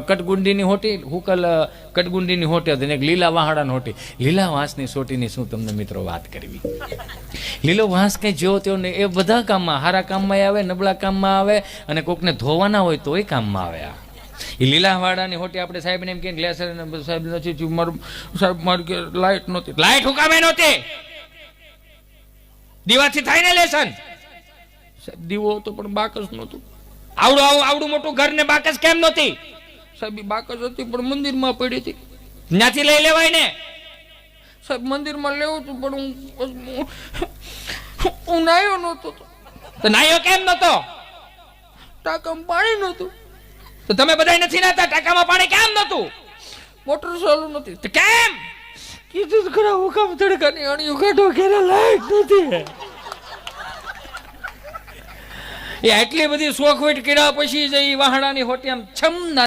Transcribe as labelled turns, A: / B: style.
A: કટગુંડીની હોટી હુકલ કટગુંડીની હોટી હતી ને એક લીલા વાહાડાની હોટી. લીલા વાંસની સોટીની શું તમને મિત્રો વાત કરવી. લીલો વાંસ કંઈ જેવો તેવો નહીં, એ બધા કામમાં, સારા કામમાં આવે, નબળા કામમાં આવે, અને કોકને ધોવાના હોય તોય કામમાં આવે. આ એ લીલા વાડાની હોટી આપણે સાહેબને એમ કે ગ્લેસર સાહેબ નથી મારું સાહેબ મારી કે લાઈટ નહોતી. લાઈટ હુકામે નહોતી, દીવાથી થાય ને લેસન. સાહેબ દીવો હતો પણ બાકસ નહોતું. આવડું મોટું ઘર ને બાકસ કેમ નહોતી? સાહેબ બાકસ હતી પણ મંદિરમાં પડી હતી, ત્યાંથી લઈ લેવાય ને. સાહેબ મંદિરમાં લેવું હતું પણ હું નાયો નહોતો. તો નાયો કેમ નહોતો? ટાંકામાં પાણી નહોતું. તો તમે બધા નથી નાતા, ટાંકામાં પાણી કેમ નહોતું? મોટર ચાલુ નથી. તો કેમ? કીધું ખરા હુકામ તડકાની અણીઓ કાઢો ઘરે લાઈટ નથી. એ આટલી બધી શોખ વેટ કર્યા પછી જ એ વાહડાની હોટી આમ છમ ના